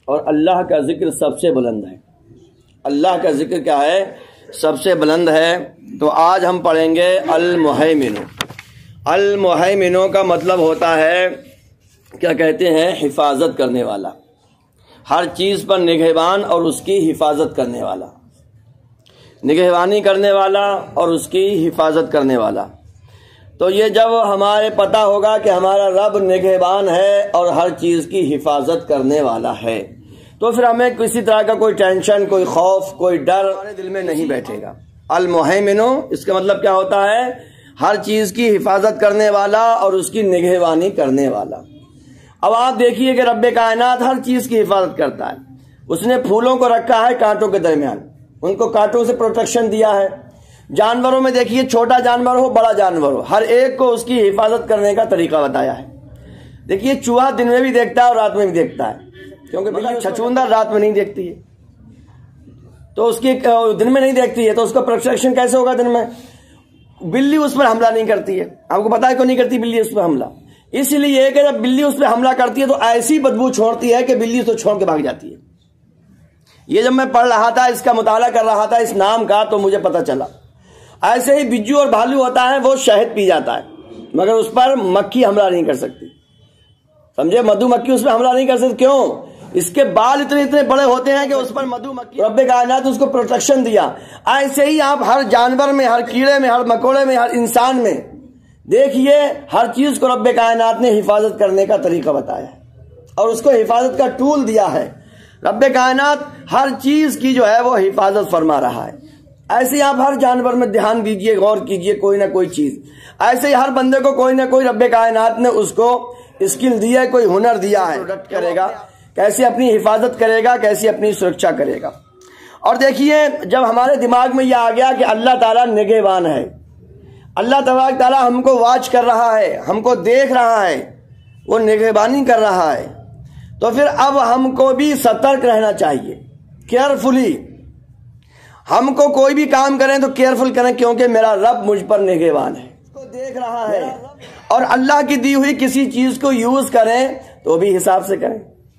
اور اللہ کا ذکر سب سے بلند ہے۔ اللہ کا ذکر کیا ہے؟ سب سے بلند ہے۔ تو آج ہم پڑھیں گے المہیمن۔ المہیمن کا مطلب ہوتا ہے، کیا کہتے ہیں؟ حفاظت کرنے والا، ہر چیز پر نگہبان اور اس کی حفاظت کرنے والا، نگہبانی کرنے والا اور اس کی حفاظت کرنے والا۔ تو یہ جب ہمارے پتہ ہوگا کہ ہمارا رب نگہبان ہے اور ہر چیز کی حفاظت کرنے والا ہے، تو پھر ہمیں کسی طرح کا کوئی ٹینشن، کوئی خوف، کوئی ڈر ہمارے دل میں نہیں بیٹھے گا۔ المہیمن اس کا مطلب کیا ہوتا ہے؟ ہر چیز کی حفاظت کرنے والا اور اس کی نگہبانی کرنے والا۔ اب آپ دیکھیے کہ رب کائنات ہر چیز کی حفاظت کرتا ہے۔ اس نے پھولوں کو رکھا ہے کانٹوں کے درمیان، ان کو کانٹوں سے پروٹیکشن دیا ہے۔ جانوروں میں دیکھیے، چھوٹا جانور ہو بڑا جانور ہو، ہر ایک کو اس کی حفاظت کرنے کا طریقہ بتایا ہے۔ دیکھیے چوہا دن میں بھی دیکھتا ہے اور رات میں بھی دیکھتا ہے، کیونکہ چھچھوندر رات میں نہیں دیکھتی ہے، تو اس کی دن میں نہیں دیکھتی ہے، تو اس کا پروٹیکشن کیسے ہوگا دن میں؟ بلی اس پر حملہ نہیں کرتی ہے۔ آپ کو پتا ہے کیوں نہیں کرتی بلی اس پر حملہ؟ اس لیے کہ جب بلی اس پہ حملہ کرتی ہے تو ایسی بدبو چھوڑتی ہے کہ بلی اس کو چھوڑ کے بھاگ جاتی ہے۔ یہ جب میں پڑھ رہا تھا، اس کا مطالعہ کر رہا تھا اس نام کا، تو مجھے پتا چلا ایسے ہی بجو اور بھالو ہوتا ہے، وہ شہد پی جاتا ہے مگر اس پر مکھی حملہ نہیں کر سکتی، سمجھے؟ مدھو مکھی اس پہ حملہ نہیں کر سکتی، کیوں؟ اس کے بال اتنے بڑے ہوتے ہیں کہ اس پر مدھو مکھی، رب کائنات اس کو پروٹیکشن دیا۔ ایسے ہی آپ ہر جانور میں، ہر کیڑے میں، ہر مکوڑے میں، ہر انسان میں دیکھیے، ہر چیز کو رب کائنات نے حفاظت کرنے کا طریقہ بتایا ہے اور اس کو حفاظت کا ٹول دیا ہے۔ رب کائنات ہر چیز کی جو ہے وہ حفاظت فرما رہا ہے۔ ایسے ہی آپ ہر جانور میں دھیان دیجئے، غور کیجئے، کوئی نہ کوئی چیز۔ ایسے ہی ہر بندے کو کوئی نہ کوئی رب کائنات نے اس کو اسکل دی ہے، کوئی ہنر دیا ہے، پروٹیکٹ کرے گا، کیسے اپنی حفاظت کرے گا، کیسے اپنی سرکشا کرے گا۔ اور دیکھیے جب ہمارے دماغ میں یہ آ گیا کہ اللہ تعالیٰ نگہبان ہے، اللہ تبارک تعالیٰ ہم کو واچ کر رہا ہے، ہم کو دیکھ رہا ہے، وہ نگہبانی کر رہا ہے، تو پھر اب ہم کو بھی سترک رہنا چاہیے، کیئرفلی۔ ہم کو کوئی بھی کام کریں تو کیئرفل کریں، کیونکہ میرا رب مجھ پر نگہبان ہے، اس کو دیکھ رہا ہے۔ اور اللہ کی دی ہوئی کسی چیز کو یوز کریں تو بھی حساب سے کریں۔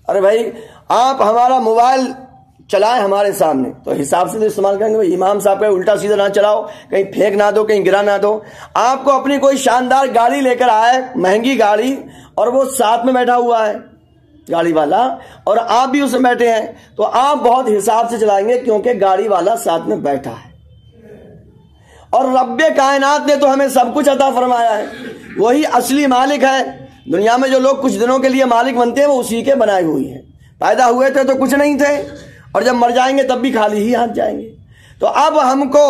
ارے بھائی آپ ہمارا موبائل چلائیں ہمارے سامنے تو حساب سے تو استعمال کریں گے۔ بھائی امام صاحب کا الٹا سیدھا نہ چلاؤ، کہیں پھینک نہ دو، کہیں گرا نہ دو۔ آپ کو اپنی کوئی شاندار گاڑی لے کر آئے، مہنگی گاڑی، اور وہ ساتھ میں بیٹھا ہوا ہے گاڑی والا، اور آپ بھی اس میں بیٹھے ہیں، تو آپ بہت حساب سے چلائیں گے، کیونکہ گاڑی والا ساتھ میں بیٹھا ہے۔ اور رب کائنات نے تو ہمیں سب کچھ عطا فرمایا ہے، وہی اصلی مالک ہے۔ دنیا میں جو لوگ کچھ دنوں کے لیے مالک بنتے ہیں وہ اسی کے بنائے ہوئی ہیں۔ پیدا ہوئے تھے تو کچھ نہیں تھے، اور جب مر جائیں گے تب بھی خالی ہی ہاتھ جائیں گے۔ تو اب ہم کو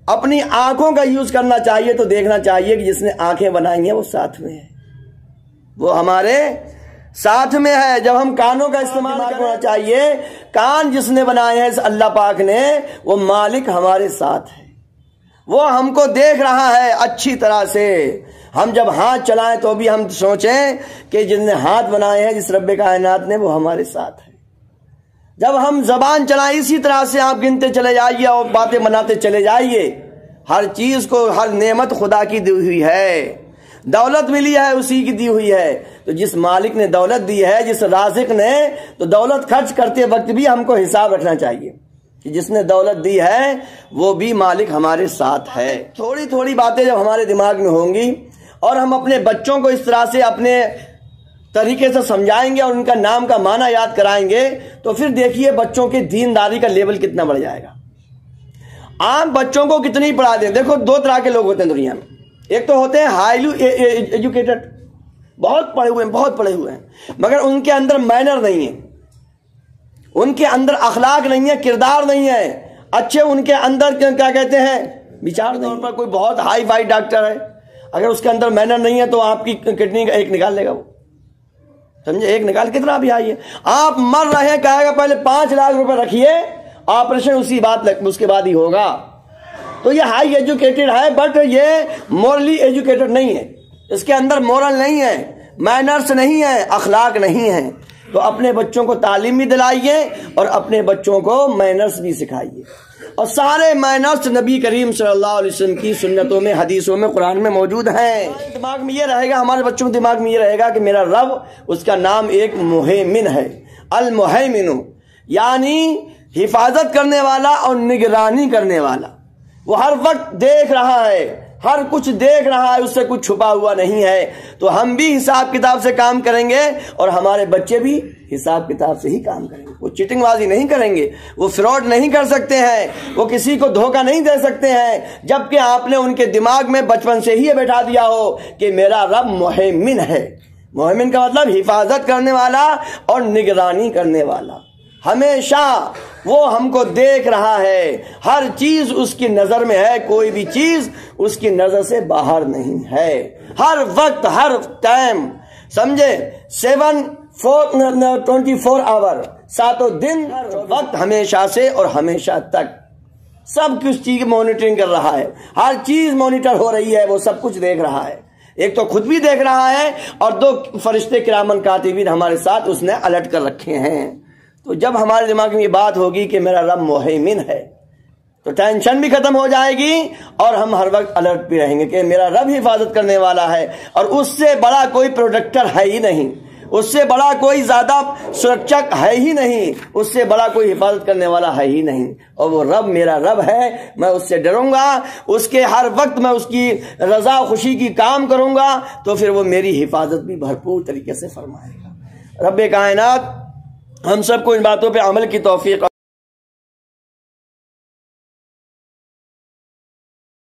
اپنی آنکھوں کا یوز کرنا چاہیے، تو دیکھنا چاہیے کہ جس نے آنکھیں بنائی ہیں وہ ساتھ میں ہے، وہ ہمارے ساتھ میں ہے۔ جب ہم کانوں کا استعمال کرنا چاہیے، کان جس نے بنائے ہیں اللہ پاک نے، وہ مالک ہمارے ساتھ ہے، وہ ہم کو دیکھ رہا ہے اچھی طرح سے۔ ہم جب ہاتھ چلائیں تو بھی ہم سوچیں کہ جس نے ہاتھ بنائے ہیں، جس رب کائنات نے، وہ ہمارے ساتھ ہے۔ جب ہم زبان چلائیں، اسی طرح سے آپ گنتے چلے جائیے اور باتیں بناتے چلے جائیے۔ ہر چیز کو، ہر نعمت خدا کی دی ہوئی ہے، دولت ملی ہے اسی کی دی ہوئی ہے۔ تو جس مالک نے دولت دی ہے، جس رازق نے، تو دولت خرچ کرتے وقت بھی ہم کو حساب رکھنا چاہیے کہ جس نے دولت دی ہے وہ بھی مالک ہمارے ساتھ ہے۔ تھوڑی تھوڑی باتیں جب ہمارے دماغ میں ہوں گی اور ہم اپنے بچوں کو اس طرح سے اپنے طریقے سے سمجھائیں گے اور ان کا نام کا معنی یاد کرائیں گے، تو پھر دیکھیے بچوں کی دینداری کا لیول کتنا بڑھ جائے گا۔ آپ بچوں کو کتنی پڑھا دیں۔ دیکھو دو طرح کے لوگ ہوتے ہیں دنیا میں، ایک تو ہوتے ہیں ہائیلی ایجوکیٹڈ، بہت پڑھے ہوئے ہیں، بہت پڑھے ہوئے ہیں، مگر ان کے اندر مینر نہیں ہے، ان کے اندر اخلاق نہیں ہے، کردار نہیں ہے اچھے، ان کے اندر کیا کہتے ہیں، وچار نہیں۔ پر کوئی بہت ہائی فائی ڈاکٹر ہے، اگر اس کے اندر مینر نہیں ہے تو آپ کی کڈنی ایک نکال لے گا، وہ سمجھے، ایک نکال کتنا بھی آئی ہے۔ آپ مر رہے ہیں، کہے گا پہلے 5 لاکھ روپے رکھیے، آپریشن اس کے بعد ہی ہوگا۔ تو یہ ہائی ایجوکیٹڈ ہے، بٹ یہ مورلی ایجوکیٹڈ نہیں ہے، اس کے اندر مورل نہیں ہے، مینرز نہیں ہے، اخلاق نہیں ہے۔ تو اپنے بچوں کو تعلیم بھی دلائیے اور اپنے بچوں کو مینرز بھی سکھائیے، اور سارے مینرز نبی کریم صلی اللہ علیہ وسلم کی سنتوں میں، حدیثوں میں، قرآن میں موجود ہیں۔ دماغ میں یہ رہے گا، ہمارے بچوں کے دماغ میں یہ رہے گا کہ میرا رب، اس کا نام ایک مہیمن ہے، المہیمن یعنی حفاظت کرنے والا اور نگرانی کرنے والا، وہ ہر وقت دیکھ رہا ہے، ہر کچھ دیکھ رہا ہے، اس سے کچھ چھپا ہوا نہیں ہے۔ تو ہم بھی حساب کتاب سے کام کریں گے اور ہمارے بچے بھی حساب کتاب سے ہی کام کریں گے۔ وہ چیٹنگ بازی نہیں کریں گے، وہ فراڈ نہیں کر سکتے ہیں، وہ کسی کو دھوکہ نہیں دے سکتے ہیں، جبکہ آپ نے ان کے دماغ میں بچپن سے ہی یہ بیٹھا دیا ہو کہ میرا رب مہیمن ہے۔ مہیمن کا مطلب حفاظت کرنے والا اور نگرانی کرنے والا، ہمیشہ وہ ہم کو دیکھ رہا ہے، ہر چیز اس کی نظر میں ہے، کوئی بھی چیز اس کی نظر سے باہر نہیں ہے، ہر وقت ہر ٹائم، سمجھے 24 آور، 7 دن، ہر وقت، ہمیشہ سے اور ہمیشہ تک سب کچھ چیز مانیٹرنگ کر رہا ہے، ہر چیز مانیٹر ہو رہی ہے، وہ سب کچھ دیکھ رہا ہے۔ ایک تو خود بھی دیکھ رہا ہے اور 2 فرشتے کرامن کاتبین ہمارے ساتھ اس نے الرٹ کر رکھے ہیں۔ تو جب ہمارے دماغ میں یہ بات ہوگی کہ میرا رب مہیمن ہے تو ٹینشن بھی ختم ہو جائے گی اور ہم ہر وقت الرٹ بھی رہیں گے کہ میرا رب حفاظت کرنے والا ہے، اور اس سے بڑا کوئی پروٹیکٹر ہے ہی نہیں، اس سے بڑا کوئی زیادہ سرکشک ہے ہی نہیں، اس سے بڑا کوئی حفاظت کرنے والا ہے ہی نہیں، اور وہ رب میرا رب ہے۔ میں اس سے ڈروں گا، اس کے ہر وقت میں اس کی رضا خوشی کی کام کروں گا، تو پھر وہ میری حفاظت بھی بھرپور طریقے سے فرمائے گا۔ رب کائنات ہم سب کو ان باتوں پہ عمل کی توفیق